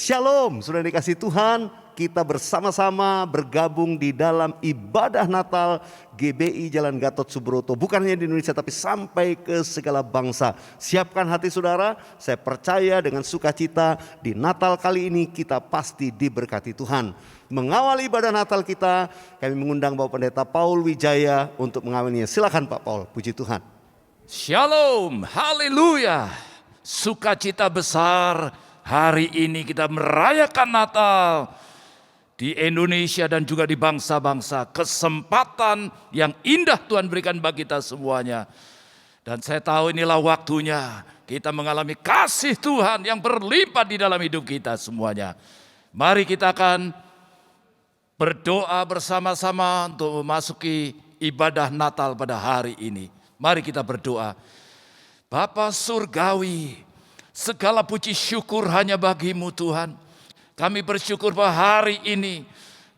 Shalom, sudah dikasih Tuhan, kita bersama-sama bergabung di dalam ibadah Natal GBI Jalan Gatot Subroto. Bukan hanya di Indonesia tapi sampai ke segala bangsa. Siapkan hati saudara, saya percaya dengan sukacita di Natal kali ini kita pasti diberkati Tuhan. Mengawali ibadah Natal kita, kami mengundang Bapak Pendeta Paul Wijaya untuk mengawalinya. Silakan Pak Paul, puji Tuhan. Shalom, haleluya. Sukacita besar. Hari ini kita merayakan Natal di Indonesia dan juga di bangsa-bangsa. Kesempatan yang indah Tuhan berikan bagi kita semuanya. Dan saya tahu inilah waktunya kita mengalami kasih Tuhan yang berlimpah di dalam hidup kita semuanya. Mari kita akan berdoa bersama-sama untuk memasuki ibadah Natal pada hari ini. Mari kita berdoa. Bapa Surgawi, segala puji syukur hanya bagi-Mu Tuhan. Kami bersyukur bahwa hari ini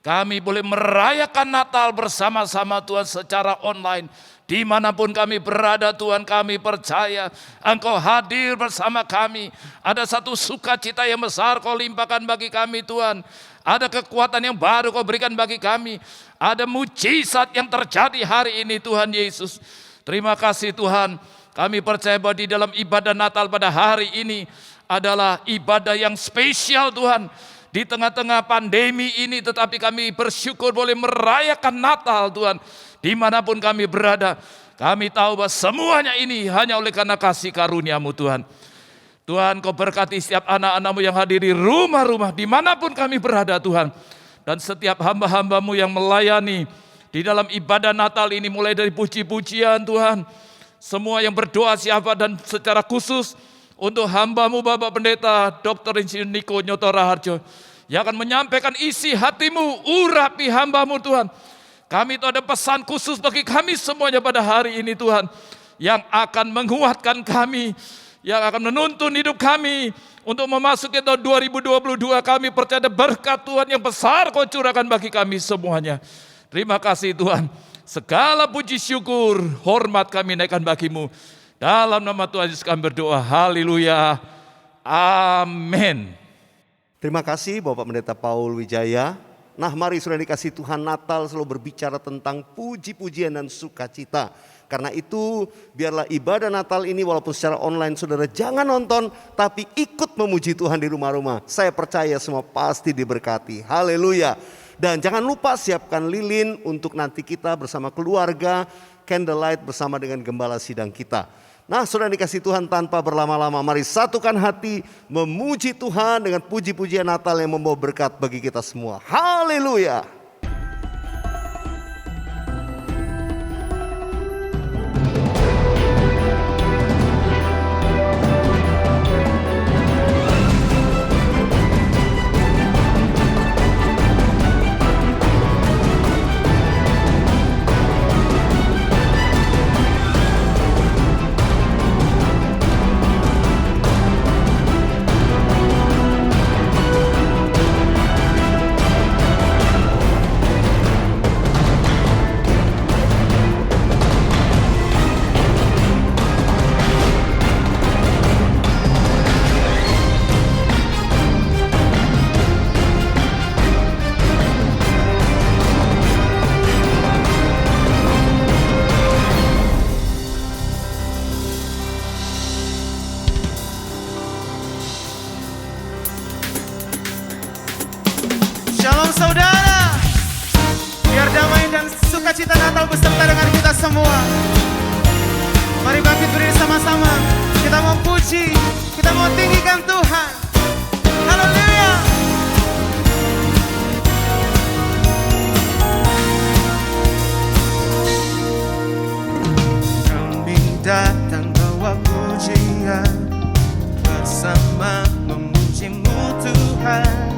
kami boleh merayakan Natal bersama-sama Tuhan secara online. Dimanapun kami berada Tuhan, kami percaya Engkau hadir bersama kami. Ada satu sukacita yang besar Kau limpahkan bagi kami Tuhan. Ada kekuatan yang baru Kau berikan bagi kami. Ada mujizat yang terjadi hari ini Tuhan Yesus. Terima kasih Tuhan. Kami percaya bahwa di dalam ibadah Natal pada hari ini adalah ibadah yang spesial Tuhan. Di tengah-tengah pandemi ini tetapi kami bersyukur boleh merayakan Natal Tuhan. Dimanapun kami berada, kami tahu bahwa semuanya ini hanya oleh karena kasih karunia-Mu Tuhan. Tuhan Kau berkati setiap anak-anak-Mu yang hadir di rumah-rumah dimanapun kami berada Tuhan. Dan setiap hamba-hamba-Mu yang melayani di dalam ibadah Natal ini mulai dari puji-pujian Tuhan. Semua yang berdoa siapa dan secara khusus untuk hamba-Mu Bapak Pendeta Dr. Insinyur Niko Nyoto Raharjo yang akan menyampaikan isi hati-Mu, urapi hamba-Mu Tuhan. Kami itu ada pesan khusus bagi kami semuanya pada hari ini Tuhan, yang akan menguatkan kami, yang akan menuntun hidup kami untuk memasuki tahun 2022. Kami percaya berkat Tuhan yang besar Kau curahkan bagi kami semuanya. Terima kasih Tuhan. Segala puji syukur, hormat kami naikkan bagi-Mu. Dalam nama Tuhan Yesus kami berdoa. Haleluya. Amin. Terima kasih Bapak Pendeta Paul Wijaya. Nah mari sudah dikasih Tuhan, Natal selalu berbicara tentang puji-pujian dan sukacita. Karena itu biarlah ibadah Natal ini walaupun secara online saudara jangan nonton, tapi ikut memuji Tuhan di rumah-rumah. Saya percaya semua pasti diberkati. Haleluya. Dan jangan lupa siapkan lilin untuk nanti kita bersama keluarga, candlelight bersama dengan gembala sidang kita. Nah sudah dikasih Tuhan, tanpa berlama-lama mari satukan hati memuji Tuhan dengan puji-pujian Natal yang membawa berkat bagi kita semua. Haleluya. Shalom saudara, biar damai dan sukacita Natal beserta dengan kita semua. Mari bangkit berdiri sama-sama, kita mau puji, kita mau tinggikan Tuhan. Haleluya. Kami datang bawa pujian, bersama memuji-Mu Tuhan.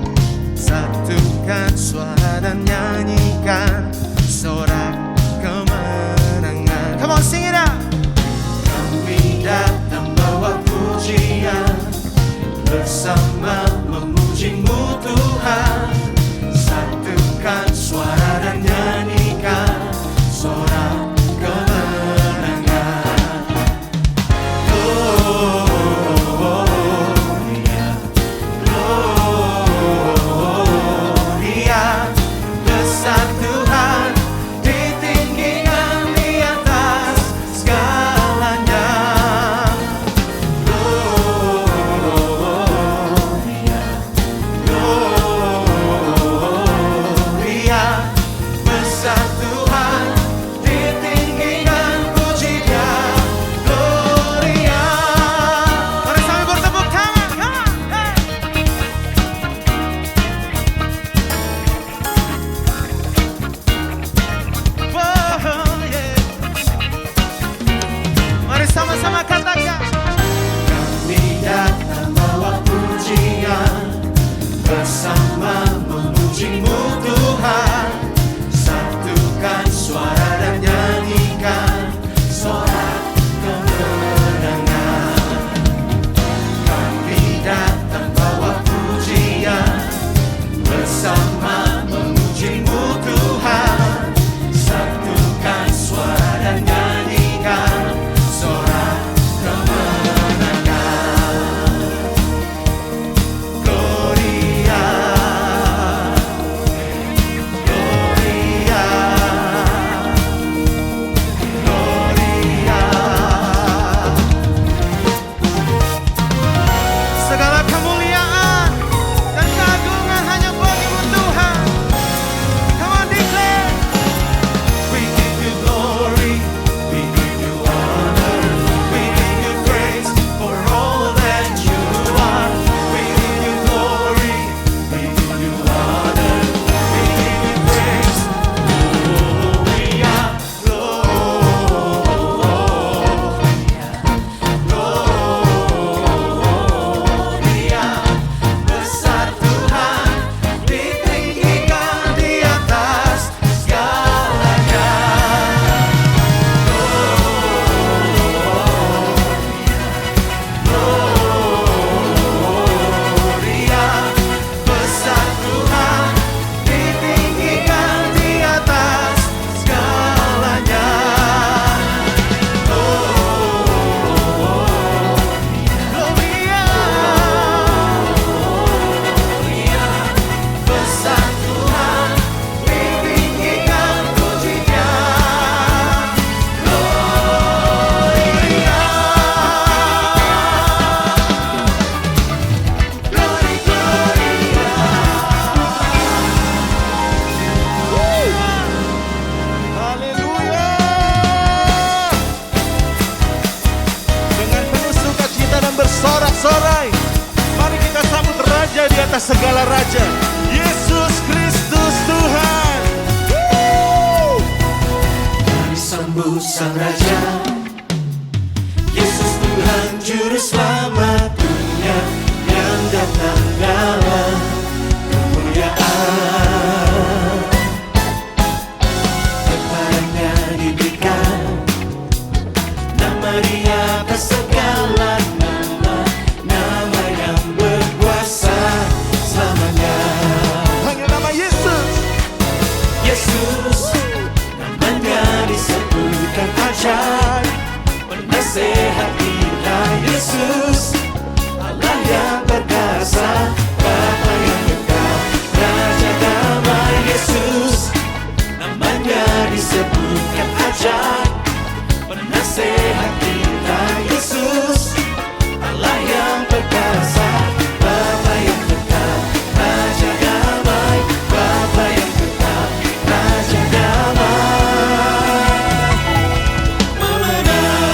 Satukan suara dan nyanyikan sorak kemenangan. Come on, sing it out. Kami datang bawa pujian, bersama bersorak-sorai. Mari kita sambut Raja di atas segala raja, Yesus Kristus Tuhan. Mari sambut Sang Raja, Yesus Tuhan Juru Selamat dunia yang datang dalam kemuliaan. Kepadanya diberikan nama di atas segala nama, nama yang berkuasa selamanya. Hanya nama Yesus. Yesus, namanya disebutkan ajaib, penasehat kita. Yesus, Allah yang perkasa, Bapa yang kekal, Raja damai. Yesus, namanya disebutkan ajaib, penasehat kita. Yesus, Allah yang perkasa, Bapa yang kekal, Raja damai. Bapa yang kekal, Raja damai. Memenang.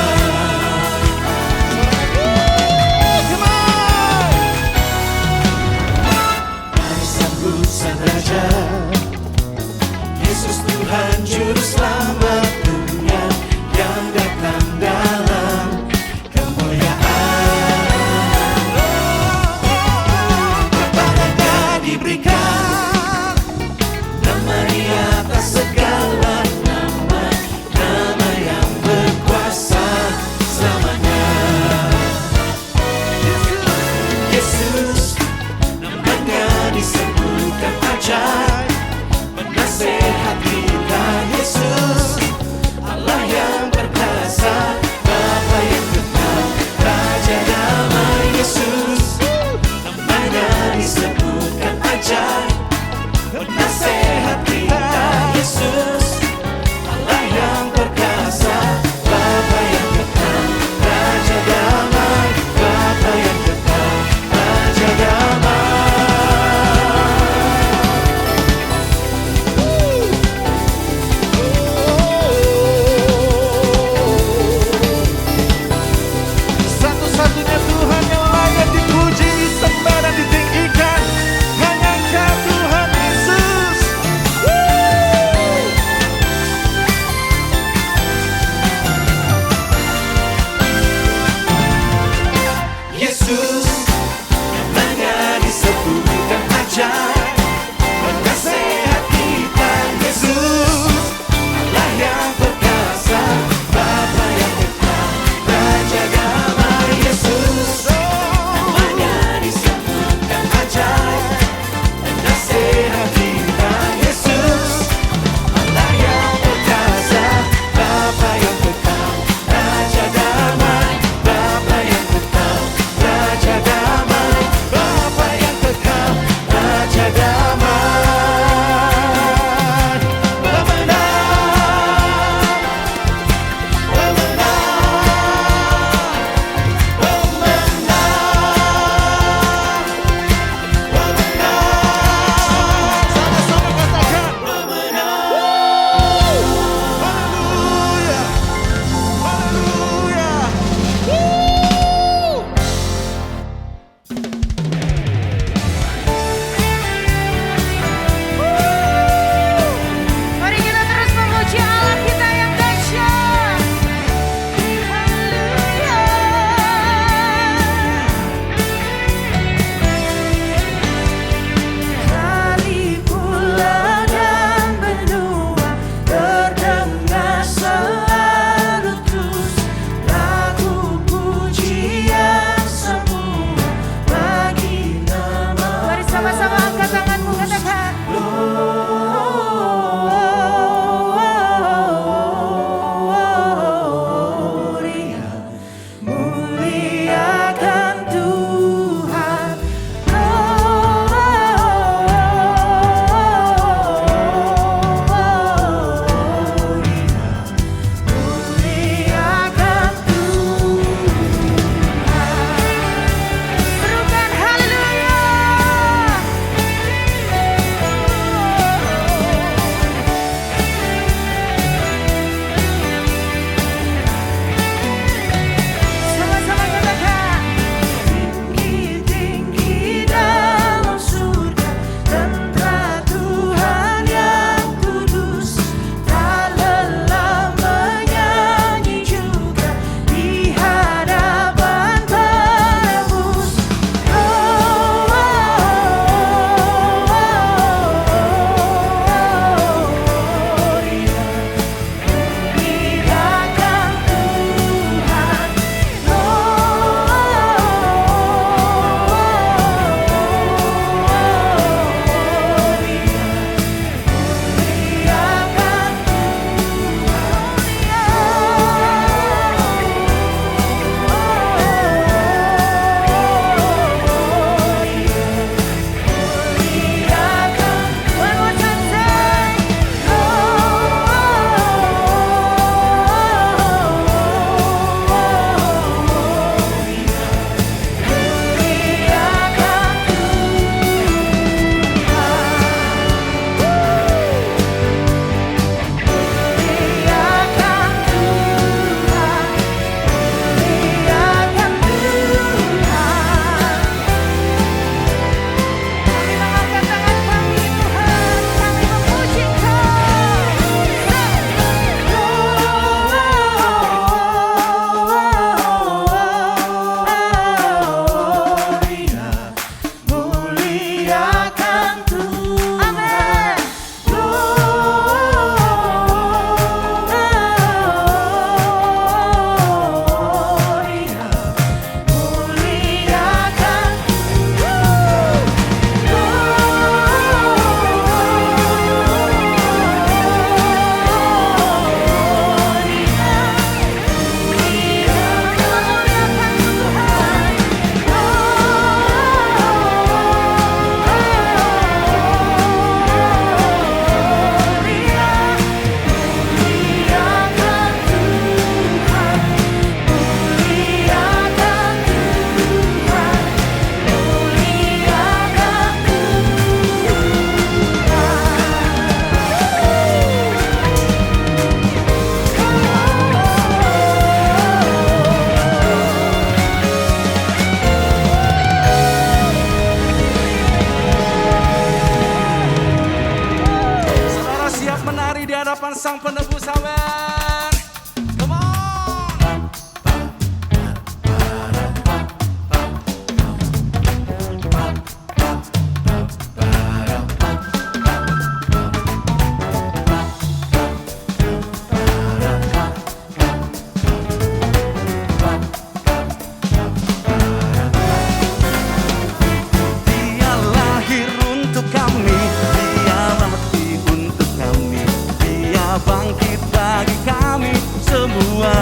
bangkit bagi kami semua.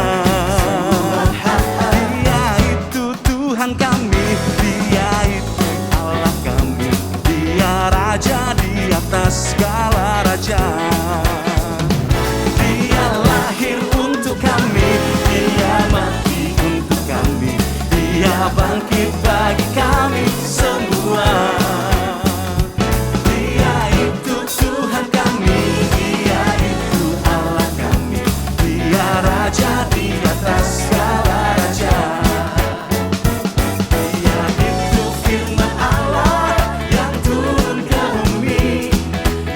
Dia itu Tuhan kami, Dia itu Allah kami, Dia Raja di atas segala raja. Dia lahir untuk kami, Dia mati untuk kami, Dia bangkit bagi kami semua. Dia itu Tuhan kami, Dia itu Allah kami, Dia Raja di atas segala raja. Dia itu firman Allah yang turun ke bumi,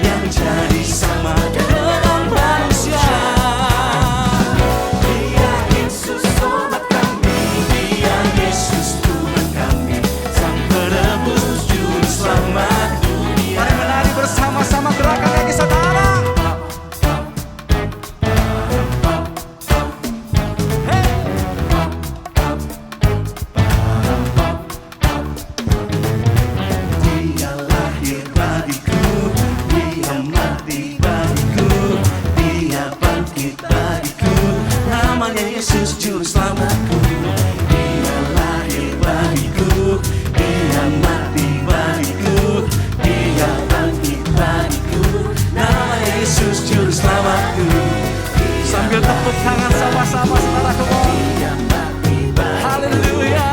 yang jadi sama dengan manusia. Dia Yesus sobat kami, Dia Yesus Tuhan kami, Sang Penebus Juru Selamat dunia. Mari menari bersama-sama, gerakan kaki saudara. Dia lahir bagiku, Dia mati bagiku, Dia bangkit bagiku, namanya Yesus Juru Selamatku. Dia lahir bagiku, Dia mati bagiku, Dia bangkit bagiku, namanya Yesus Juru Selamatku. Sambil tepuk tangan sama-sama saudara, come on. Haleluya.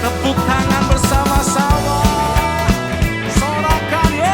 Tepuk tangan bersama-sama, sorakan yeay.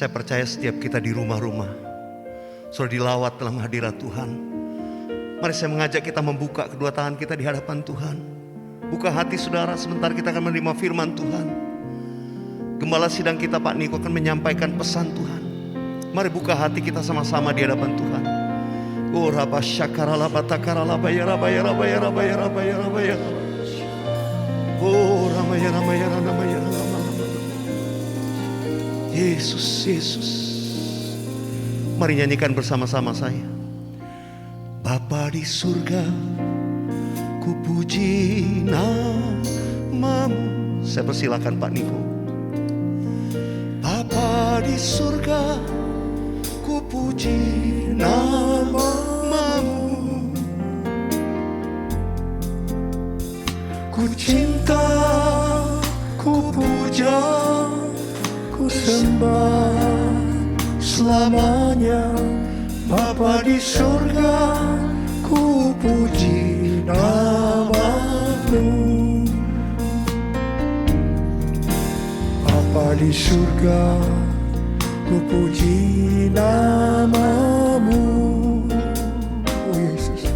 saya percaya setiap kita di rumah-rumah sudah dilawat dalam hadirat Tuhan. Mari saya mengajak kita membuka kedua tangan kita di hadapan Tuhan. Buka hati saudara, sebentar kita akan menerima firman Tuhan. Gembala sidang kita Pak Niko akan menyampaikan pesan Tuhan. Mari buka hati kita sama-sama di hadapan Tuhan. Oh Rabba Syakarala Batakarala Bayara Bayara Bayara Bayara Bayara Bayara. Oh Ramaya Ramaya Ramaya Ramaya. Yesus, Yesus. Mari nyanyikan bersama-sama saya. Bapa di surga, ku puji namamu. Saya persilakan Pak Niko. Bapa di surga, ku puji namamu. Ku cinta, ku puja, ku sembah selamanya. Bapa di surga, ku puji namamu. Bapa di surga, ku puji namamu. Oh Yesus.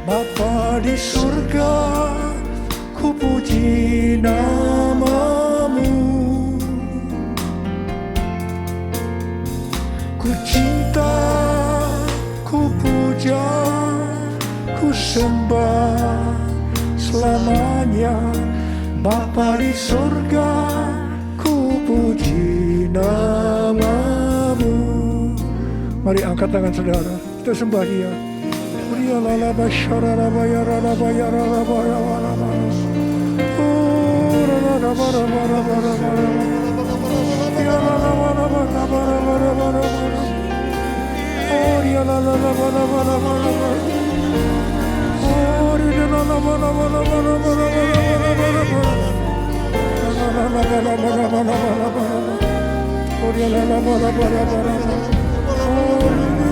Bapa di surga, ku puji namamu. Ku cinta, ku puja, ku sembah selamanya. Bapa di surga, ku puji namamu. Mari angkat tangan saudara, kita sembah Dia. Dia lala basyara la bayara la bayara la bayara la bayara. Oh la la la bara bara bara bara. Dia la la bara bara bara bara bara. Oh dia la la la bara bara bara bara. Oh dia la la bara bara bara bara bara bara. La la la bara bara bara bara bara. Oh dia la la bara bara bara bara. Oh bara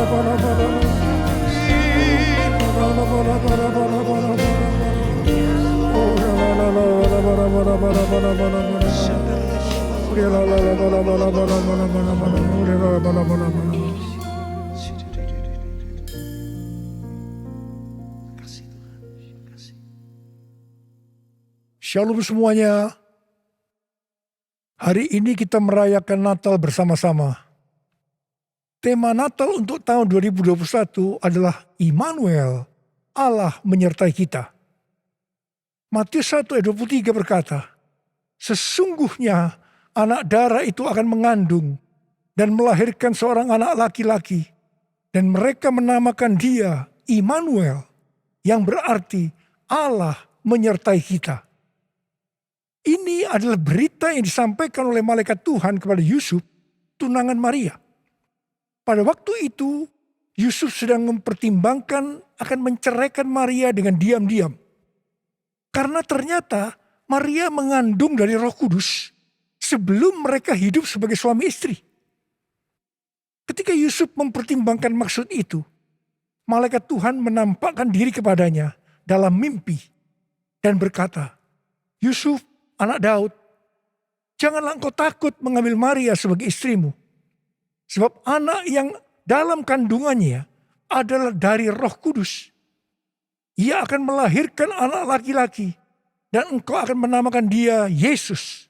bara bara. Shalom semuanya. Hari ini kita merayakan Natal bersama-sama. Tema Natal untuk tahun 2021 adalah Immanuel, Allah menyertai kita. Matius 1 ayat 23 berkata, sesungguhnya anak darah itu akan mengandung dan melahirkan seorang anak laki-laki, dan mereka menamakan dia Immanuel, yang berarti Allah menyertai kita. Ini adalah berita yang disampaikan oleh malaikat Tuhan kepada Yusuf, tunangan Maria. Pada waktu itu, Yusuf sedang mempertimbangkan akan menceraikan Maria dengan diam-diam. Karena ternyata Maria mengandung dari Roh Kudus sebelum mereka hidup sebagai suami istri. Ketika Yusuf mempertimbangkan maksud itu, malaikat Tuhan menampakkan diri kepadanya dalam mimpi dan berkata, Yusuf, anak Daud, janganlah engkau takut mengambil Maria sebagai istrimu. Sebab anak yang dalam kandungannya adalah dari Roh Kudus. Ia akan melahirkan anak laki-laki dan engkau akan menamakan dia Yesus.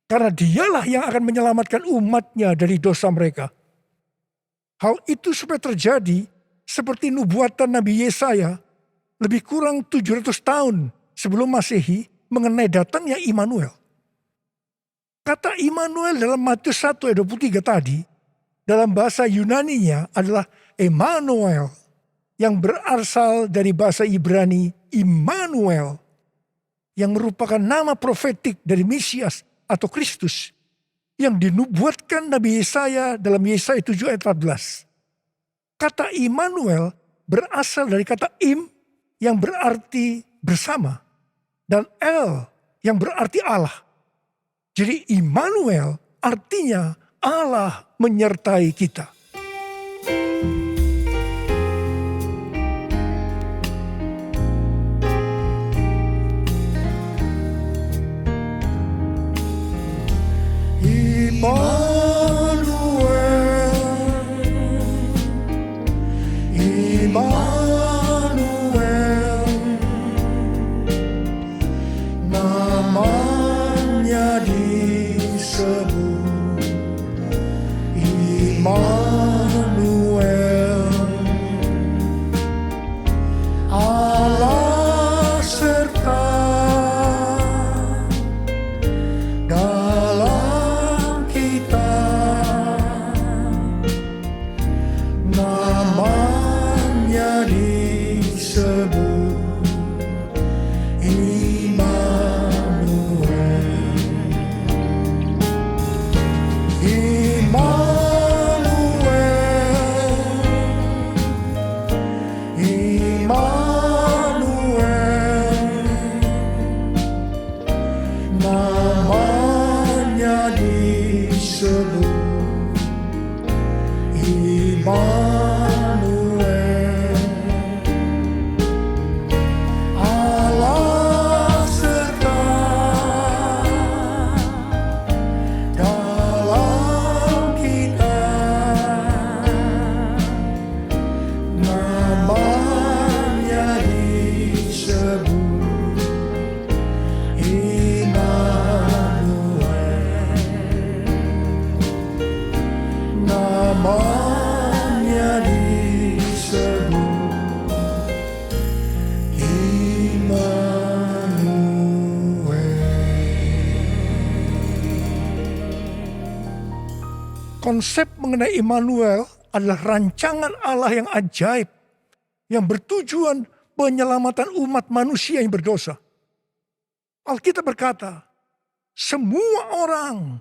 Karena dialah yang akan menyelamatkan umatnya dari dosa mereka. Hal itu supaya terjadi seperti nubuatan Nabi Yesaya lebih kurang 700 tahun sebelum Masehi mengenai datangnya Immanuel. Kata Immanuel dalam Matius 1 ayat 23 tadi, dalam bahasa Yunaninya adalah Emmanuel, yang berasal dari bahasa Ibrani Immanuel, yang merupakan nama profetik dari Mesias atau Kristus, yang dinubuatkan Nabi Yesaya dalam Yesaya 7 ayat 14. Kata Immanuel berasal dari kata Im, yang berarti bersama, dan El, yang berarti Allah. Jadi Immanuel artinya Allah menyertai kita. Immanuel, namanya disebut Immanuel, Allah serta dalam kita, namanya disebut Immanuel. Immanuel, namanya disebut Immanuel, Allah serta dalam kita, namanya disebut Immanuel, namanya disebut Immanuel. Konsep mengenai Immanuel adalah rancangan Allah yang ajaib, yang bertujuan penyelamatan umat manusia yang berdosa. Alkitab berkata, semua orang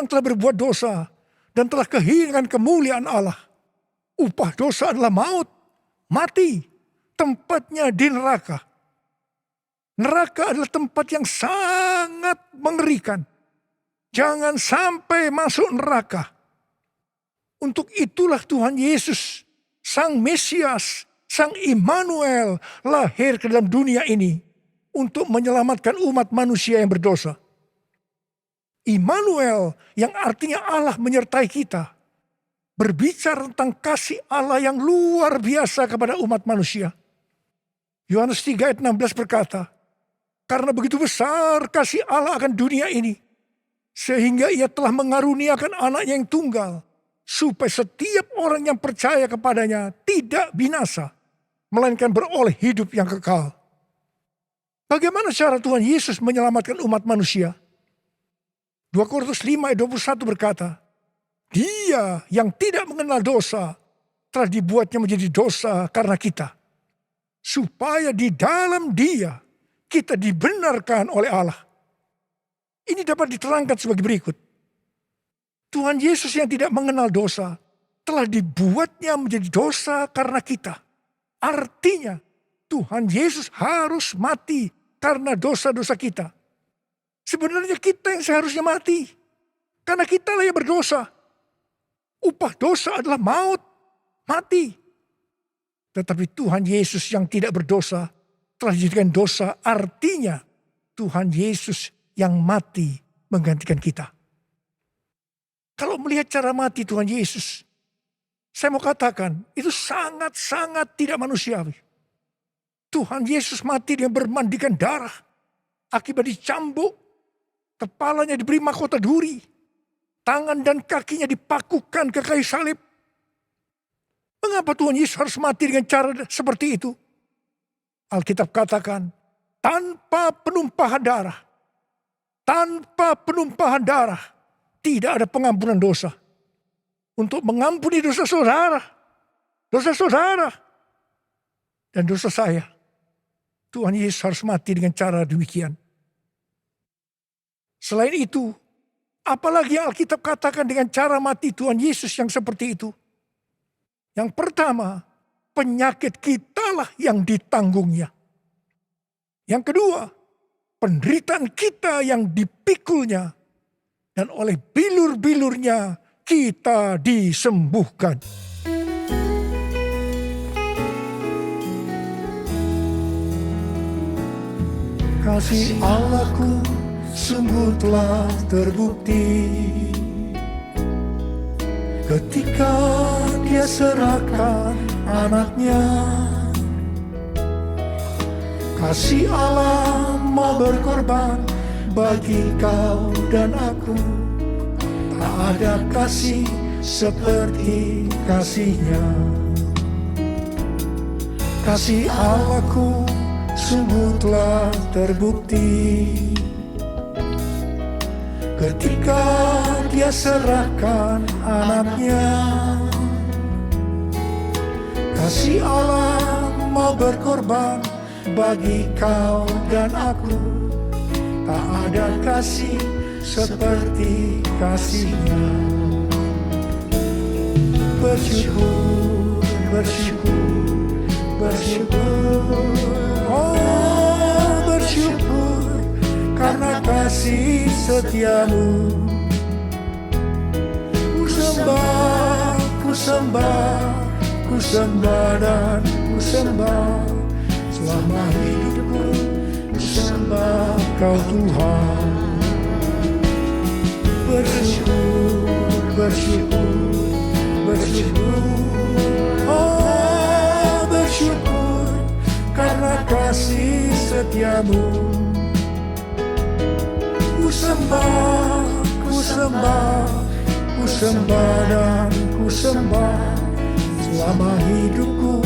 telah berbuat dosa dan telah kehilangan kemuliaan Allah. Upah dosa adalah maut, mati, tempatnya di neraka. Neraka adalah tempat yang sangat mengerikan. Jangan sampai masuk neraka. Untuk itulah Tuhan Yesus, Sang Mesias, Sang Immanuel lahir ke dalam dunia ini untuk menyelamatkan umat manusia yang berdosa. Immanuel yang artinya Allah menyertai kita, berbicara tentang kasih Allah yang luar biasa kepada umat manusia. Yohanes 3 ayat 16 berkata, karena begitu besar kasih Allah akan dunia ini, sehingga ia telah mengaruniakan anaknya yang tunggal, supaya setiap orang yang percaya kepadanya tidak binasa, melainkan beroleh hidup yang kekal. Bagaimana cara Tuhan Yesus menyelamatkan umat manusia? 2 Korintus 5 ayat 21 berkata, Dia yang tidak mengenal dosa telah dibuatnya menjadi dosa karena kita, supaya di dalam Dia kita dibenarkan oleh Allah. Ini dapat diterangkan sebagai berikut. Tuhan Yesus yang tidak mengenal dosa telah dibuatnya menjadi dosa karena kita. Artinya Tuhan Yesus harus mati karena dosa-dosa kita. Sebenarnya kita yang seharusnya mati. Karena kita lah yang berdosa. Upah dosa adalah maut, mati. Tetapi Tuhan Yesus yang tidak berdosa telah dijadikan dosa. Artinya Tuhan Yesus yang mati menggantikan kita. Kalau melihat cara mati Tuhan Yesus, saya mau katakan itu sangat-sangat tidak manusiawi. Tuhan Yesus mati dengan bermandikan darah. Akibat dicambuk, kepalanya diberi mahkota duri. Tangan dan kakinya dipakukan ke kayu salib. Mengapa Tuhan Yesus harus mati dengan cara seperti itu? Alkitab katakan, tanpa penumpahan darah. Tanpa penumpahan darah. Tidak ada pengampunan dosa. Untuk mengampuni dosa saudara. Dan dosa saya. Tuhan Yesus harus mati dengan cara demikian. Selain itu, apalagi yang Alkitab katakan dengan cara mati Tuhan Yesus yang seperti itu? Yang pertama, penyakit kitalah yang ditanggungnya. Yang kedua, penderitaan kita yang dipikulnya. Dan oleh bilur-bilurnya kita disembuhkan. Kasih Allahku sungguh telah terbukti ketika Dia serahkan anaknya. Kasih Allah mau berkorban bagi kau dan aku. Tak ada kasih seperti kasih-Nya. Kasih Allahku sungguh telah terbukti ketika Dia serahkan anaknya. Kasih Allah mau berkorban bagi kau dan aku. Tak ada kasih seperti kasih-Nya. Bersyukur, bersyukur, bersyukur. Oh, bersyukur karena kasih setiamu. Ku sembah, ku sembah, ku sembah dan ku sembah. Selama hidupku ku sembah kau Tuhan. Bersyukur, bersyukur, bersyukur. Oh, bersyukur karena kasih setiamu. Ku sembah, ku sembah, ku sembah dan ku sembah. Selama hidupku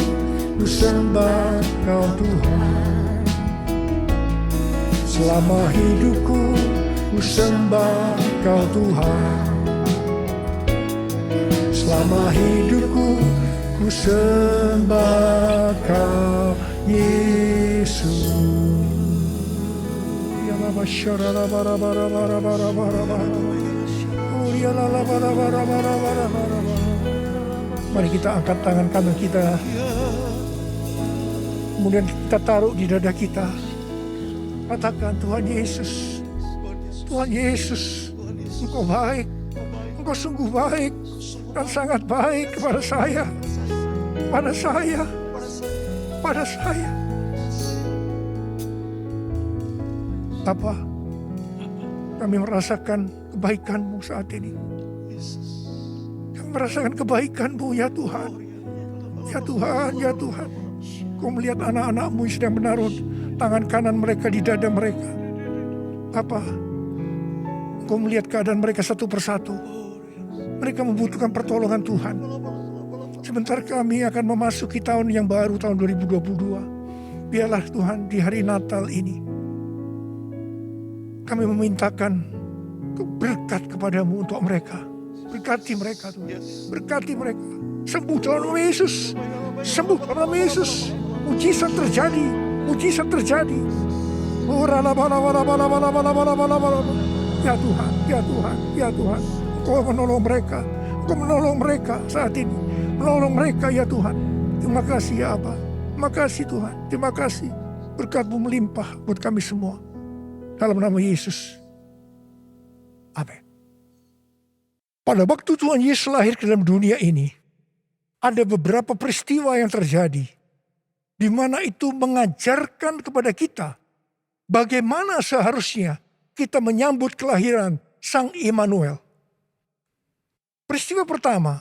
ku sembah kau Tuhan. Selama hidupku ku sembah kau Tuhan. Selama hidupku ku sembah kau Yesus. Ya Bapa syarala bara bara bara bara bara bara. Oh ya la la bara bara bara bara bara. Mari kita angkat tangan kanan kita. Kemudian kita taruh di dada kita. Katakan, Tuhan Yesus, Tuhan Yesus, Engkau baik, Engkau sungguh baik dan sangat baik kepada saya, pada saya, pada saya. Bapa, kami merasakan kebaikan-Mu saat ini. Kami merasakan kebaikan-Mu ya Tuhan. Ya Tuhan, ya Tuhan. Kau melihat anak-anak-Mu yang sedang menaruh tangan kanan mereka di dada mereka. Bapa, Kau melihat keadaan mereka satu persatu. Mereka membutuhkan pertolongan Tuhan. Sebentar kami akan memasuki tahun yang baru, tahun 2022. Biarlah Tuhan di hari Natal ini kami memintakan berkat kepadamu untuk mereka. Berkati mereka Tuhan. Berkati mereka. Sembuh dalam nama Yesus. Sembuh dalam nama Yesus. Mujizat terjadi. Mujizat terjadi. Ya Tuhan, ya Tuhan, ya Tuhan. Kau menolong mereka. Kau menolong mereka saat ini. Menolong mereka ya Tuhan. Terima kasih ya Abba. Terima kasih Tuhan. Terima kasih. Berkat-Mu melimpah buat kami semua. Dalam nama Yesus. Amin. Pada waktu Tuhan Yesus lahir ke dalam dunia ini, ada beberapa peristiwa yang terjadi, di mana itu mengajarkan kepada kita bagaimana seharusnya kita menyambut kelahiran Sang Immanuel. Peristiwa pertama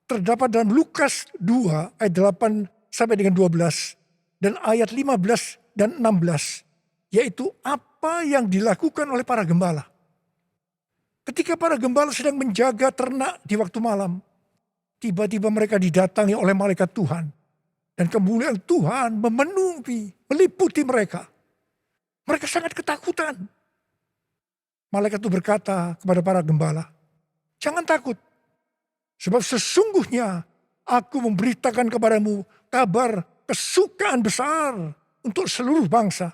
terdapat dalam Lukas 2 ayat 8 sampai dengan 12 dan ayat 15 dan 16, yaitu apa yang dilakukan oleh para gembala. Ketika para gembala sedang menjaga ternak di waktu malam, tiba-tiba mereka didatangi oleh malaikat Tuhan. Dan kemuliaan Tuhan meliputi mereka. Mereka sangat ketakutan. Malaikat itu berkata kepada para gembala, jangan takut. Sebab sesungguhnya aku memberitakan kepadamu kabar kesukaan besar untuk seluruh bangsa.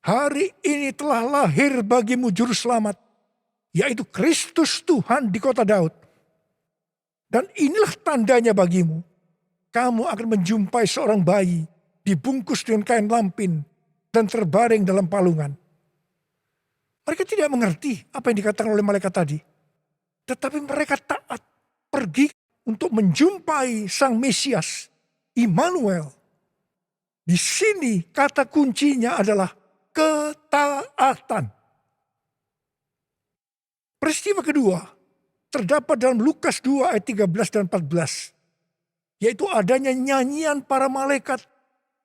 Hari ini telah lahir bagimu juru selamat, yaitu Kristus Tuhan di kota Daud. Dan inilah tandanya bagimu. Kamu akan menjumpai seorang bayi dibungkus dengan kain lampin dan terbaring dalam palungan. Mereka tidak mengerti apa yang dikatakan oleh malaikat tadi. Tetapi mereka taat pergi untuk menjumpai Sang Mesias, Immanuel. Di sini kata kuncinya adalah ketaatan. Peristiwa kedua terdapat dalam Lukas 2 ayat 13 dan 14. yaitu adanya nyanyian para malaikat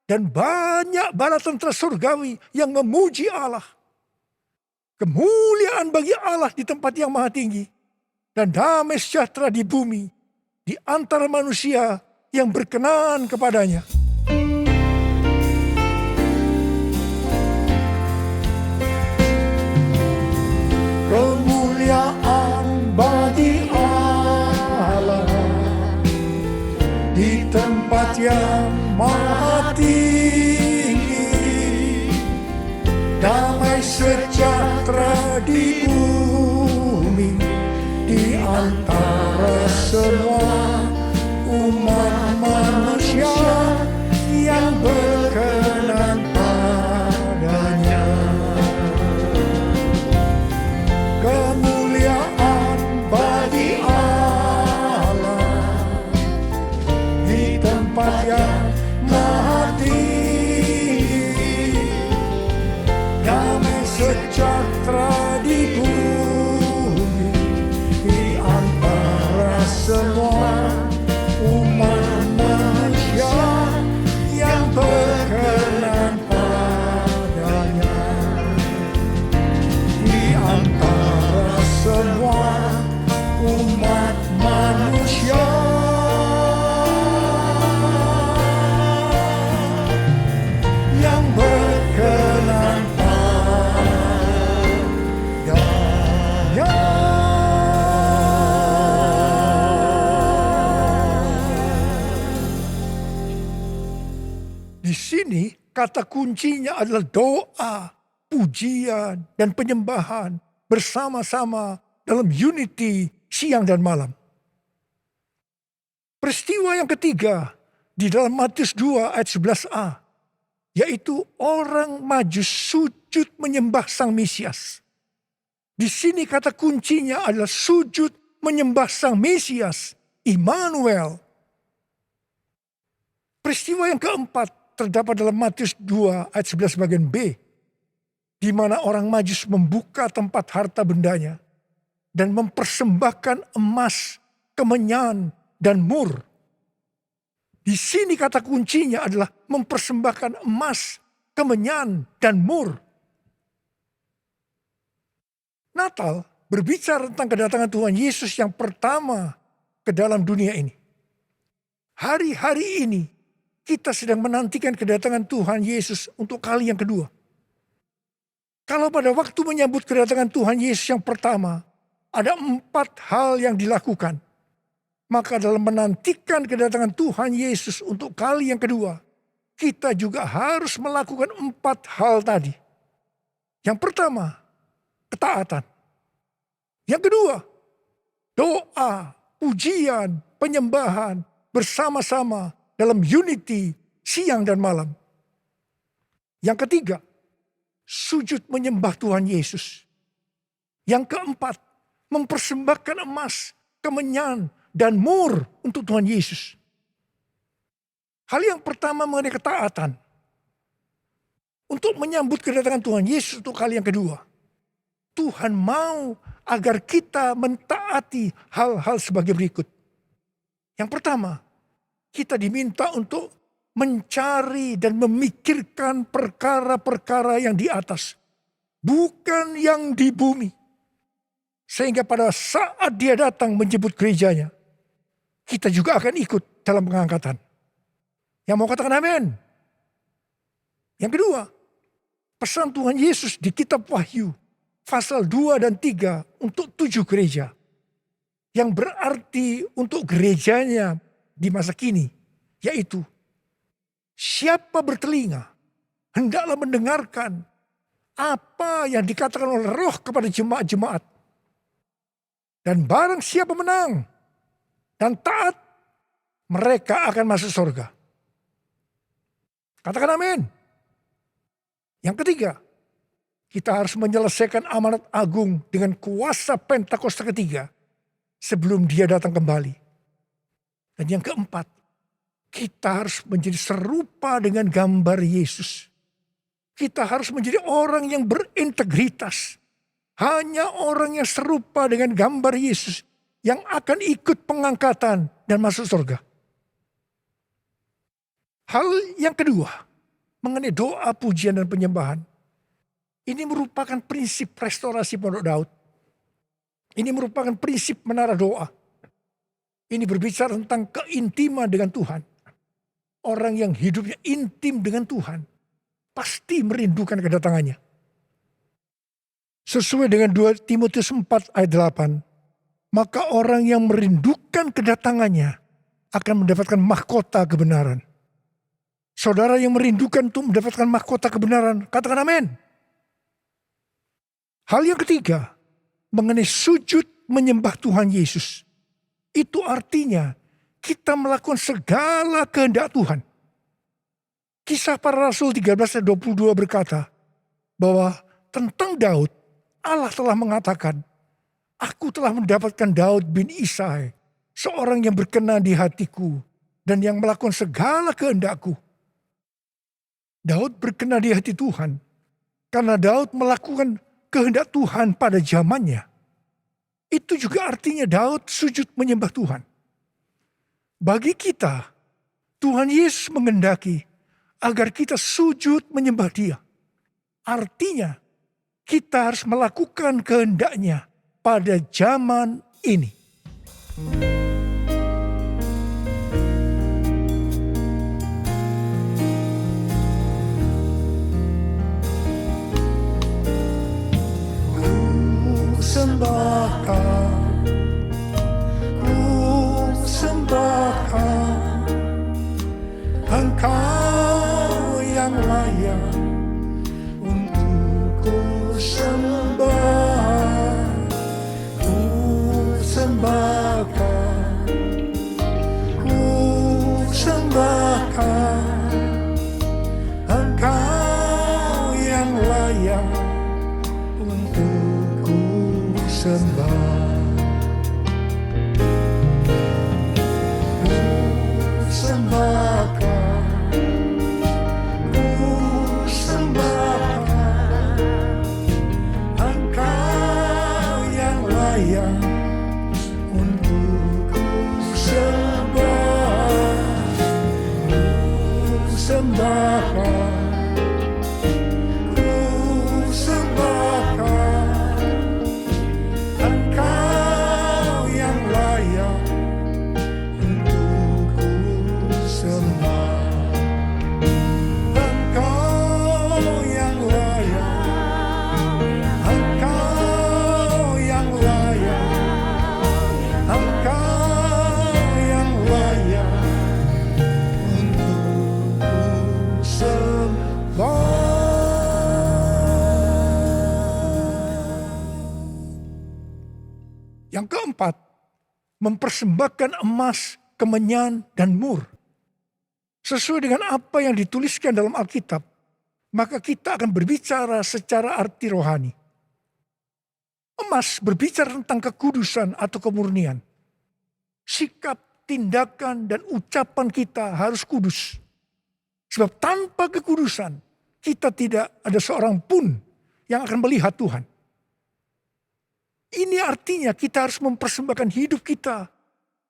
dan banyak bala tentara surgawi yang memuji Allah. Kemuliaan bagi Allah di tempat yang maha tinggi dan damai sejahtera di bumi di antara manusia yang berkenan kepadanya. Kemuliaan bagi Allah di tempat yang maha tinggi, damai sejahtera di bumi di antara semua umat manusia yang berkenan padanya. Kemuliaan bagi Allah di tempat yang maha tinggi, damai sejahtera di bumi di antara semua umat manusia yang berkenan padanya. Di antara semua umat manusia yang berkenan padanya. Di sini kata kuncinya adalah doa, pujian, dan penyembahan bersama-sama dalam unity siang dan malam. Peristiwa yang ketiga di dalam Matius 2 ayat 11a, yaitu orang Majus sujud menyembah Sang Mesias. Di sini kata kuncinya adalah sujud menyembah Sang Mesias, Immanuel. Peristiwa yang keempat terdapat dalam Matius 2 ayat 11 bagian B, di mana orang Majus membuka tempat harta bendanya dan mempersembahkan emas, kemenyan, dan mur. Di sini kata kuncinya adalah mempersembahkan emas, kemenyan, dan mur. Natal berbicara tentang kedatangan Tuhan Yesus yang pertama ke dalam dunia ini. Hari-hari ini kita sedang menantikan kedatangan Tuhan Yesus untuk kali yang kedua. Kalau pada waktu menyambut kedatangan Tuhan Yesus yang pertama, ada 4 hal yang dilakukan. Maka dalam menantikan kedatangan Tuhan Yesus untuk kali yang kedua, kita juga harus melakukan 4 hal tadi. Yang pertama, ketaatan. Yang kedua, doa, pujian, penyembahan bersama-sama dalam unity siang dan malam. Yang ketiga, sujud menyembah Tuhan Yesus. Yang keempat, mempersembahkan emas, kemenyan, dan mur untuk Tuhan Yesus. Hal yang pertama mengenai ketaatan. Untuk menyambut kedatangan Tuhan Yesus untuk kali yang kedua. Tuhan mau agar kita mentaati hal-hal sebagai berikut. Yang pertama, kita diminta untuk mencari dan memikirkan perkara-perkara yang di atas. Bukan yang di bumi. Sehingga pada saat dia datang menjemput gerejanya, kita juga akan ikut dalam pengangkatan. Yang mau katakan amin? Yang kedua, pesan Tuhan Yesus di kitab Wahyu, pasal 2 dan 3 untuk 7 gereja. Yang berarti untuk gerejanya di masa kini, yaitu siapa bertelinga, hendaklah mendengarkan apa yang dikatakan oleh Roh kepada jemaat-jemaat. Dan barang siapa menang dan taat, mereka akan masuk surga. Katakan amin. Yang ketiga, kita harus menyelesaikan amanat agung dengan kuasa Pentakosta ketiga sebelum dia datang kembali. Dan yang keempat, kita harus menjadi serupa dengan gambar Yesus. Kita harus menjadi orang yang berintegritas. Hanya orang yang serupa dengan gambar Yesus yang akan ikut pengangkatan dan masuk surga. Hal yang kedua, mengenai doa, pujian, dan penyembahan. Ini merupakan prinsip restorasi Pondok Daud. Ini merupakan prinsip menara doa. Ini berbicara tentang keintiman dengan Tuhan. Orang yang hidupnya intim dengan Tuhan pasti merindukan kedatangannya. Sesuai dengan 2 Timotius 4 ayat 8. Maka orang yang merindukan kedatangannya akan mendapatkan mahkota kebenaran. Saudara yang merindukan untuk mendapatkan mahkota kebenaran, katakan amin. Hal yang ketiga, mengenai sujud menyembah Tuhan Yesus. Itu artinya kita melakukan segala kehendak Tuhan. Kisah Para Rasul 13 ayat 22 berkata bahwa tentang Daud, Allah telah mengatakan, aku telah mendapatkan Daud bin Isai, seorang yang berkenan di hatiku dan yang melakukan segala kehendakku. Daud berkenan di hati Tuhan karena Daud melakukan kehendak Tuhan pada zamannya. Itu juga artinya Daud sujud menyembah Tuhan. Bagi kita, Tuhan Yesus mengendaki agar kita sujud menyembah Dia. Artinya, kita harus melakukan kehendaknya pada zaman ini. Ku sembahkan Engkau yang layak untuk ku sembah. Ku sembahkan Engkau yang layak untuk ku sembah. Yang keempat, mempersembahkan emas, kemenyan, dan mur. Sesuai dengan apa yang dituliskan dalam Alkitab, maka kita akan berbicara secara arti rohani. Emas berbicara tentang kekudusan atau kemurnian. Sikap, tindakan, dan ucapan kita harus kudus. Sebab tanpa kekudusan, kita tidak ada seorang pun yang akan melihat Tuhan. Ini artinya kita harus mempersembahkan hidup kita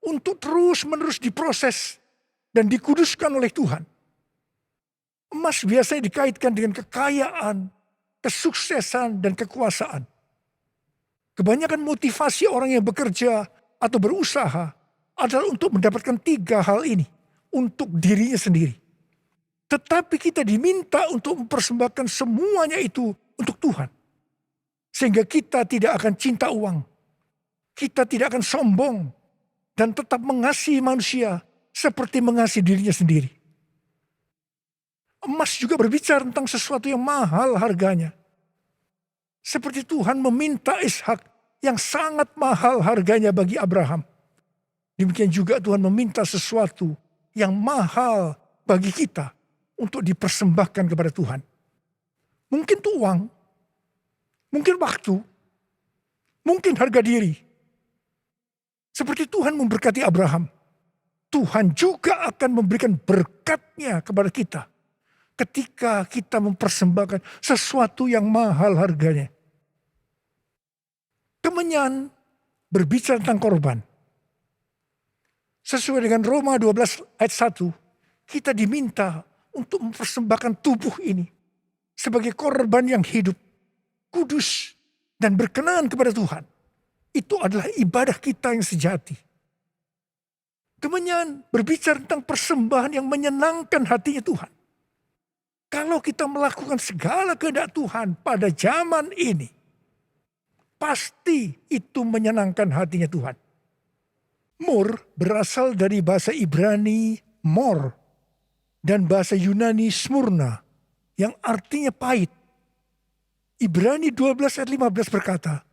untuk terus-menerus diproses dan dikuduskan oleh Tuhan. Emas biasanya dikaitkan dengan kekayaan, kesuksesan, dan kekuasaan. Kebanyakan motivasi orang yang bekerja atau berusaha adalah untuk mendapatkan 3 hal ini untuk dirinya sendiri. Tetapi kita diminta untuk mempersembahkan semuanya itu untuk Tuhan. Sehingga kita tidak akan cinta uang. Kita tidak akan sombong. Dan tetap mengasihi manusia seperti mengasihi dirinya sendiri. Emas juga berbicara tentang sesuatu yang mahal harganya. Seperti Tuhan meminta Ishak yang sangat mahal harganya bagi Abraham. Demikian juga Tuhan meminta sesuatu yang mahal bagi kita untuk dipersembahkan kepada Tuhan. Mungkin itu uang, mungkin waktu, mungkin harga diri. Seperti Tuhan memberkati Abraham, Tuhan juga akan memberikan berkat-Nya kepada kita ketika kita mempersembahkan sesuatu yang mahal harganya. Kemenyan berbicara tentang korban. Sesuai dengan Roma 12 ayat 1, kita diminta untuk mempersembahkan tubuh ini sebagai korban yang hidup, kudus, dan berkenan kepada Tuhan. Itu adalah ibadah kita yang sejati. Kemenyan berbicara tentang persembahan yang menyenangkan hatinya Tuhan. Kalau kita melakukan segala kehendak Tuhan pada zaman ini, pasti itu menyenangkan hatinya Tuhan. Mur berasal dari bahasa Ibrani mor dan bahasa Yunani smurna yang artinya pahit. Ibrani 12 ayat 15 berkata,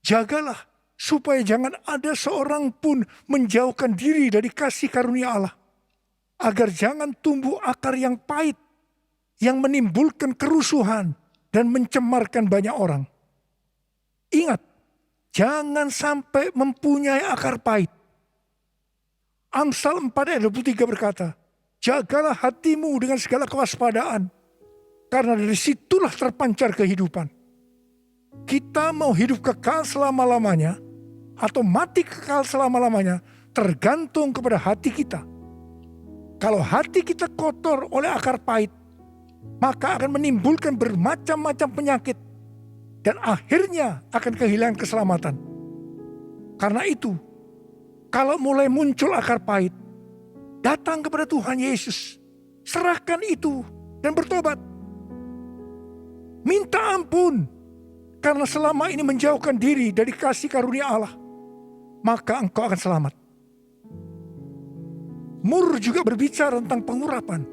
jagalah supaya jangan ada seorang pun menjauhkan diri dari kasih karunia Allah, agar jangan tumbuh akar yang pahit yang menimbulkan kerusuhan dan mencemarkan banyak orang. Ingat, jangan sampai mempunyai akar pahit. Amsal 4 ayat 23 berkata, jagalah hatimu dengan segala kewaspadaan, karena dari situlah terpancar kehidupan. Kita mau hidup kekal selama-lamanya, atau mati kekal selama-lamanya, tergantung kepada hati kita. Kalau hati kita kotor oleh akar pahit, maka akan menimbulkan bermacam-macam penyakit, dan akhirnya akan kehilangan keselamatan. Karena itu, kalau mulai muncul akar pahit, datang kepada Tuhan Yesus, serahkan itu dan bertobat. Minta ampun, karena selama ini menjauhkan diri dari kasih karunia Allah, maka engkau akan selamat. Mur juga berbicara tentang pengurapan.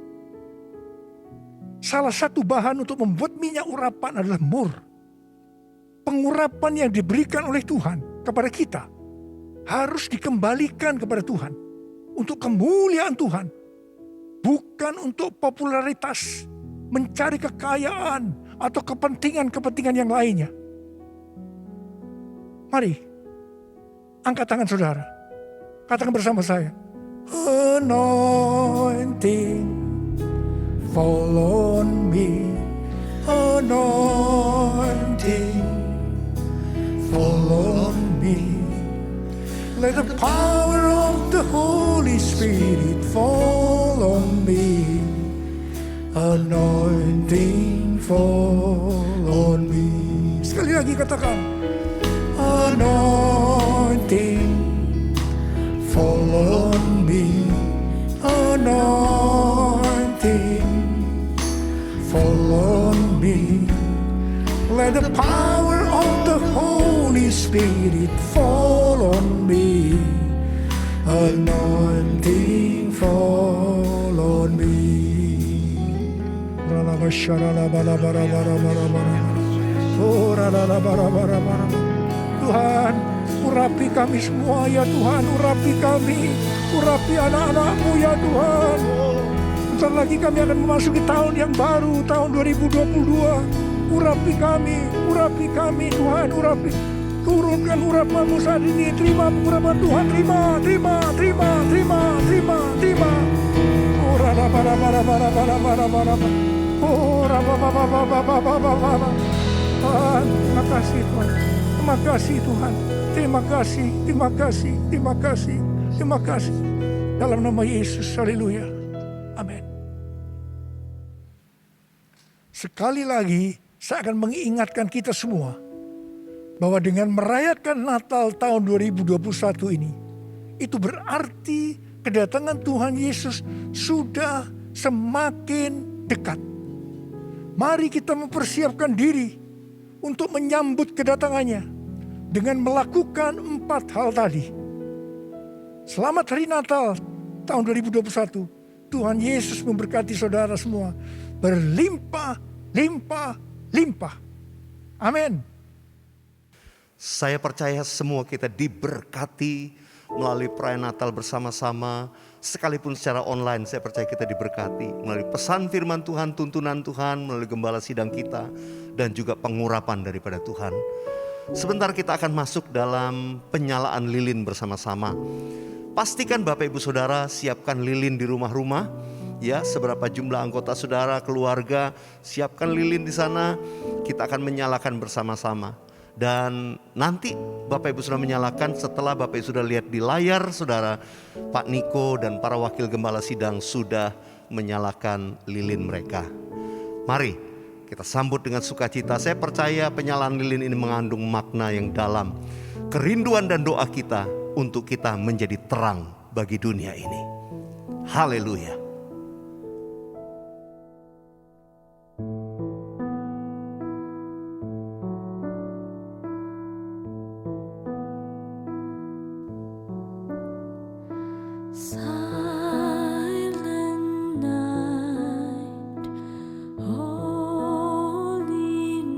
Salah satu bahan untuk membuat minyak urapan adalah mur. Pengurapan yang diberikan oleh Tuhan kepada kita harus dikembalikan kepada Tuhan untuk kemuliaan Tuhan, bukan untuk popularitas, mencari kekayaan atau kepentingan-kepentingan yang lainnya. Mari, angkat tangan saudara, katakan bersama saya, anointing fall on me, anointing fall on me. Let the power of the Holy Spirit fall on me. Anointing fall on me. Sekali lagi katakan, anointing fall on me. Anointing fall on me. Let the power of the Holy Spirit fall on me. Anointing fall on me. Tuhan, urapi kami semua ya Tuhan, urapi kami, urapi anak-anak-Mu ya Tuhan. Bentar lagi kami akan memasuki tahun yang baru, tahun 2022. Urapi kami Tuhan, urapi. Turunkan urapan-Mu saat ini, terima urapan Tuhan, terima. Tuhan, terima kasih Tuhan, terima kasih. Dalam nama Yesus, haleluya, amin. Sekali lagi, saya akan mengingatkan kita semua bahwa dengan merayakan Natal tahun 2021 ini, itu berarti kedatangan Tuhan Yesus sudah semakin dekat. Mari kita mempersiapkan diri untuk menyambut kedatangannya dengan melakukan 4 hal tadi. Selamat Hari Natal tahun 2021. Tuhan Yesus memberkati saudara semua berlimpah. Amin. Saya percaya semua kita diberkati melalui perayaan Natal bersama-sama. Sekalipun secara online, saya percaya kita diberkati melalui pesan firman Tuhan, tuntunan Tuhan, melalui gembala sidang kita, dan juga pengurapan daripada Tuhan. Sebentar kita akan masuk dalam penyalaan lilin bersama-sama. Pastikan Bapak Ibu Saudara siapkan lilin di rumah-rumah. Ya, seberapa jumlah anggota saudara, keluarga, siapkan lilin di sana. Kita akan menyalakan bersama-sama. Dan nanti Bapak Ibu sudah menyalakan, setelah Bapak Ibu sudah lihat di layar saudara, Pak Niko dan para wakil gembala sidang sudah menyalakan lilin mereka. Mari kita sambut dengan sukacita. Saya percaya penyalaan lilin ini mengandung makna yang dalam. Kerinduan dan doa kita untuk kita menjadi terang bagi dunia ini. Haleluya. Silent night, holy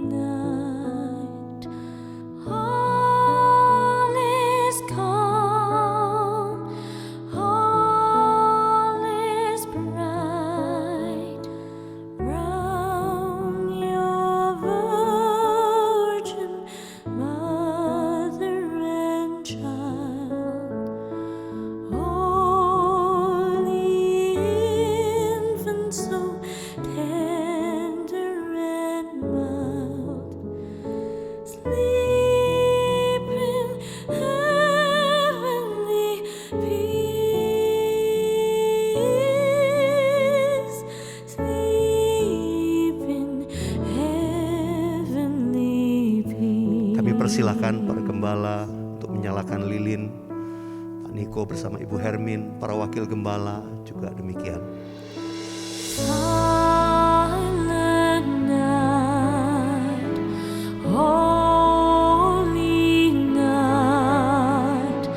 night, all is calm, all is bright, round your virgin mother and child. Holy infant, so tender and mild, sleep in heavenly peace, sleep in heavenly peace. Kami persilahkan para gembala untuk menyalakan lilin. Pak Niko bersama Ibu Hermin, para wakil gembala juga demikian. Silent night, holy night,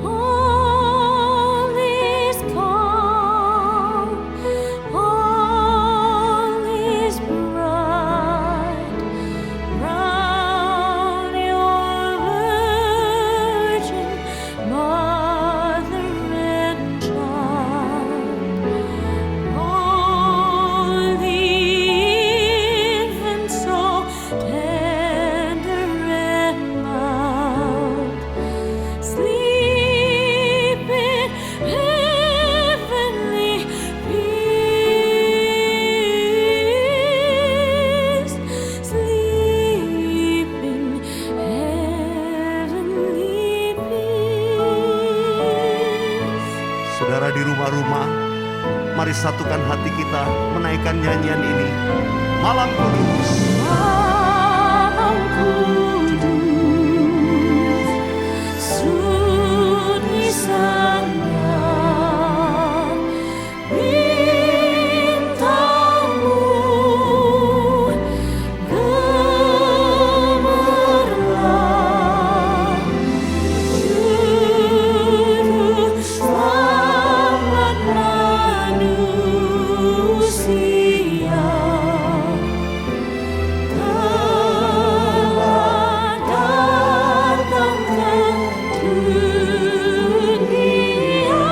all is calm, all is bright, round your virgin mother and child. Holy infant, so tender and mild, sleep in heavenly peace, sleep in heavenly peace. Saudara di rumah-rumah, mari satukan hati kita menaikkan nyanyian ini. Malam Kudus. Malam kudus, sunyi sana, bintangmu gemerlap, juru selamat manusia. Telah datang ke dunia,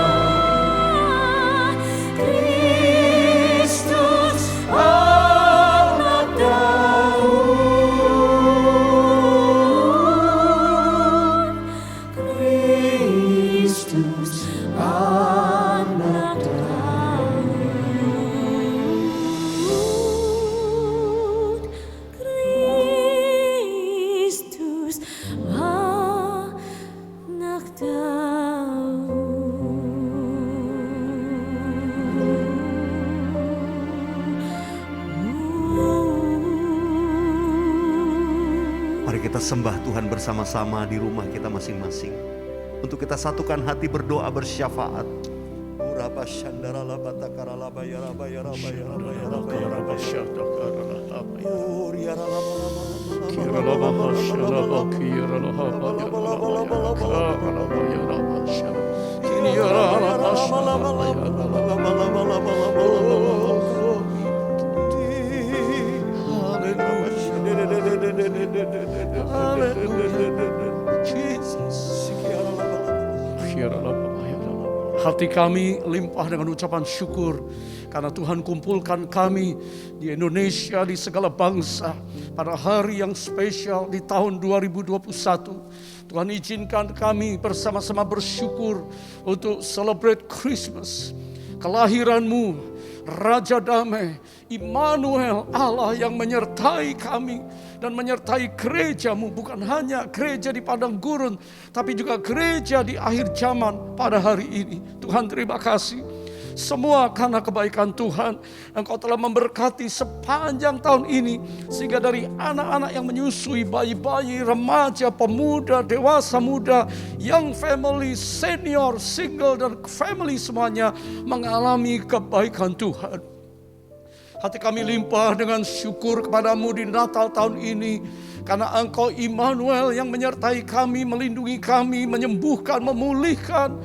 Kristus anak Daud, Kristus anak Daud, Kristus anak Daud. Mari kita sembah Tuhan bersama-sama di rumah kita masing-masing. Untuk kita satukan hati berdoa bersyafaat. Hati kami limpah dengan ucapan syukur karena Tuhan kumpulkan kami di Indonesia, di segala bangsa pada hari yang spesial di tahun 2021. Tuhan izinkan kami bersama-sama bersyukur untuk celebrate Christmas, kelahiran-Mu, Raja Damai, Immanuel, Allah yang menyertai kami dan menyertai gereja-Mu, bukan hanya gereja di padang gurun, tapi juga gereja di akhir zaman pada hari ini. Tuhan terima kasih. Semua karena kebaikan Tuhan. Engkau telah memberkati sepanjang tahun ini. Sehingga dari anak-anak yang menyusui, bayi-bayi, remaja, pemuda, dewasa muda, young family, senior, single, dan family semuanya mengalami kebaikan Tuhan. Hati kami limpah dengan syukur kepadamu di Natal tahun ini. Karena Engkau Immanuel yang menyertai kami, melindungi kami, menyembuhkan, memulihkan.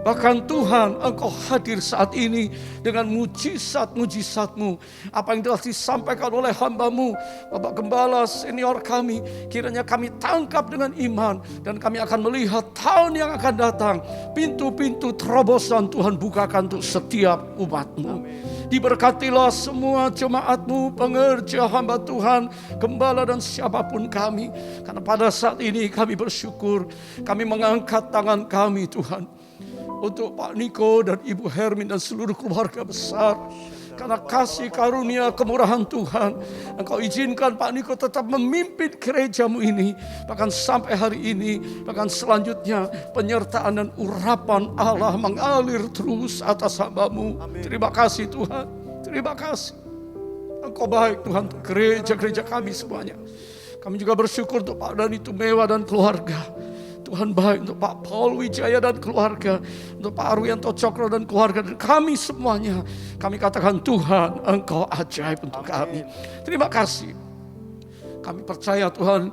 Bahkan Tuhan, Engkau hadir saat ini dengan mujizat-mujizat-Mu. Apa yang telah disampaikan oleh hamba-Mu, Bapak Gembala senior kami, kiranya kami tangkap dengan iman. Dan kami akan melihat tahun yang akan datang. Pintu-pintu terobosan Tuhan bukakan untuk setiap umat-Mu. Diberkatilah semua jemaat-Mu, pengerja hamba Tuhan, gembala dan siapapun kami. Karena pada saat ini kami bersyukur, kami mengangkat tangan kami Tuhan. Untuk Pak Niko dan Ibu Hermin dan seluruh keluarga besar. Karena kasih karunia kemurahan Tuhan, Engkau izinkan Pak Niko tetap memimpin gereja-Mu ini. Bahkan sampai hari ini, bahkan selanjutnya penyertaan dan urapan Allah mengalir terus atas hamba-Mu. Terima kasih Tuhan, terima kasih. Engkau baik Tuhan untuk gereja-gereja kami semuanya. Kami juga bersyukur untuk Pak Dani Tumewa dan keluarga. Tuhan baik untuk Pak Paul Wijaya dan keluarga, untuk Pak Arwianto Cokro dan keluarga, dan kami semuanya. Kami katakan Tuhan, Engkau ajaib untuk kami. Terima kasih. Kami percaya Tuhan,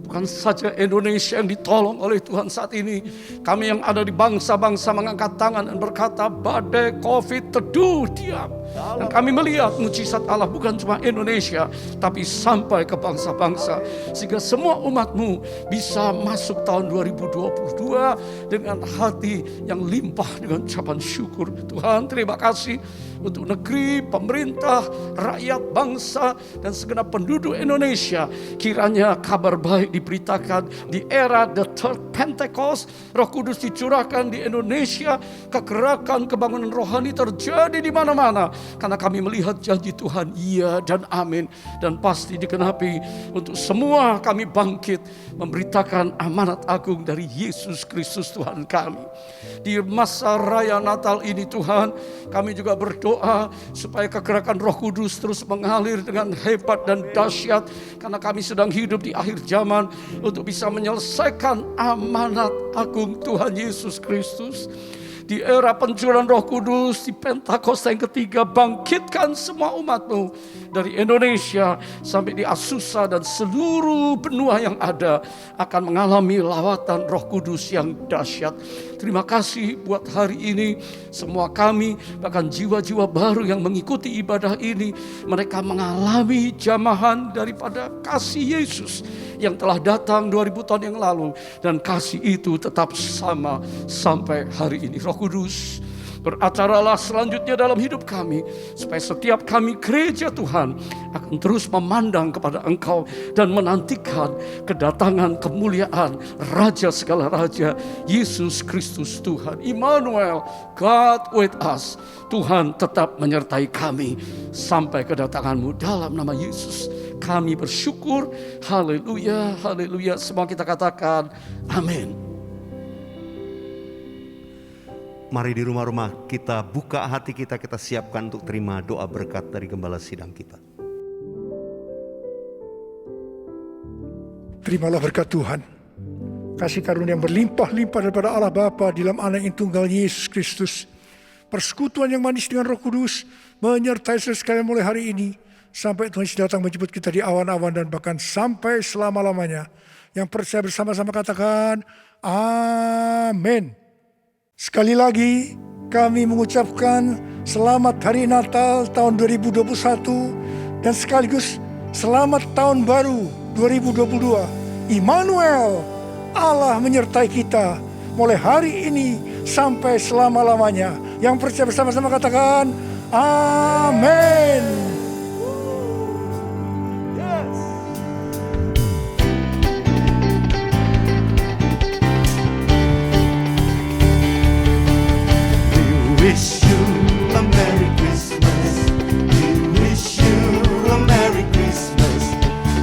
bukan saja Indonesia yang ditolong oleh Tuhan saat ini. Kami yang ada di bangsa-bangsa mengangkat tangan dan berkata, badai COVID teduh diam. Dan kami melihat mujizat Allah bukan cuma Indonesia, tapi sampai ke bangsa-bangsa. Sehingga semua umat-Mu bisa masuk tahun 2022 dengan hati yang limpah dengan ucapan syukur. Tuhan, terima kasih untuk negeri, pemerintah, rakyat, bangsa, dan segenap penduduk Indonesia. Kiranya kabar baik diberitakan di era The Third Pentecost. Roh Kudus dicurahkan di Indonesia. Kegerakan kebangunan rohani terjadi di mana-mana. Karena kami melihat janji Tuhan, iya dan amin. Dan pasti digenapi. Untuk semua kami bangkit memberitakan amanat agung dari Yesus Kristus Tuhan kami. Di masa raya Natal ini Tuhan, kami juga berdoa supaya kegerakan Roh Kudus terus mengalir dengan hebat dan dahsyat. Karena kami sedang hidup di akhir zaman untuk bisa menyelesaikan amanat agung Tuhan Yesus Kristus. Di era pencurahan Roh Kudus, di Pentakosta yang ketiga, bangkitkan semua umat-Mu dari Indonesia sampai di Azusa dan seluruh benua yang ada akan mengalami lawatan Roh Kudus yang dahsyat. Terima kasih buat hari ini. Semua kami, bahkan jiwa-jiwa baru yang mengikuti ibadah ini, mereka mengalami jamahan daripada kasih Yesus yang telah datang 2000 tahun yang lalu. Dan kasih itu tetap sama sampai hari ini. Roh Kudus, beracaralah selanjutnya dalam hidup kami, supaya setiap kami gereja Tuhan akan terus memandang kepada Engkau dan menantikan kedatangan kemuliaan Raja segala Raja, Yesus Kristus Tuhan. Immanuel, God with us. Tuhan tetap menyertai kami sampai kedatangan-Mu dalam nama Yesus. Kami bersyukur. Haleluya, haleluya. Semua kita katakan amin. Mari di rumah-rumah kita buka hati kita siapkan untuk terima doa berkat dari Gembala Sidang kita. Terimalah berkat Tuhan. Kasih karunia yang berlimpah-limpah daripada Allah Bapa di dalam Anak yang tunggal Yesus Kristus. Persekutuan yang manis dengan Roh Kudus menyertai saudara sekalian mulai hari ini sampai Tuhan Yesus datang menjemput kita di awan-awan dan bahkan sampai selama-lamanya. Yang percaya bersama-sama katakan amin. Sekali lagi kami mengucapkan selamat Hari Natal tahun 2021 dan sekaligus selamat tahun baru 2022. Immanuel, Allah menyertai kita mulai hari ini sampai selama-lamanya. Yang percaya bersama-sama katakan amin. Wish you a Merry Christmas. We wish you a Merry Christmas.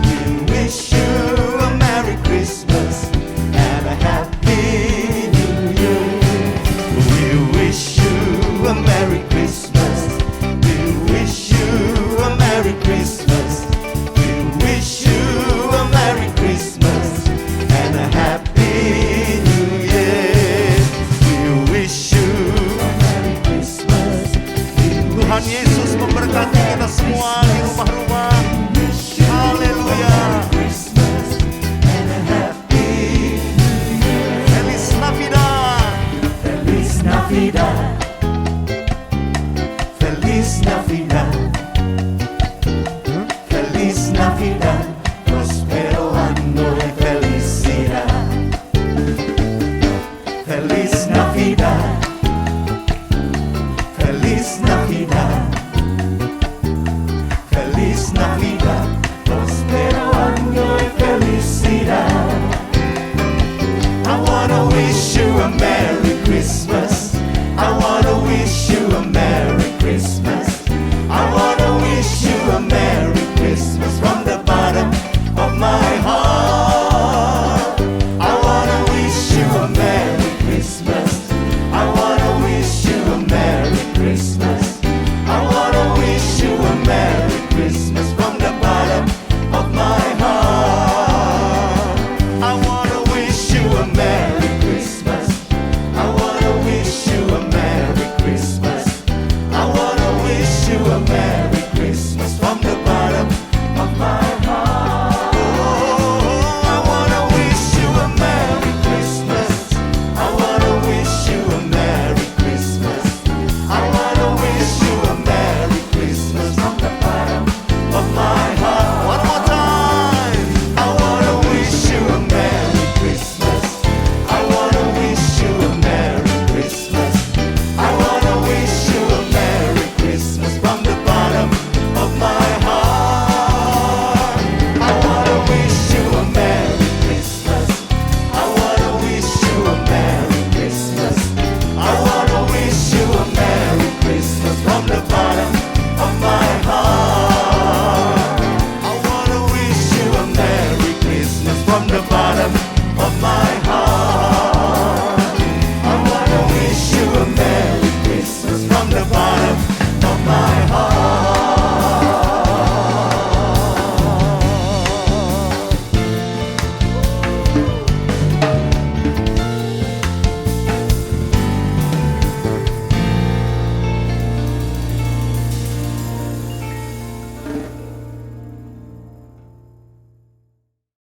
We wish you a Merry Christmas and a Happy New Year. We wish you a Merry Christmas. memberkati kita semua di rumah-rumah. Haleluya. Feliz Navidad. Feliz Navidad. Feliz Navidad.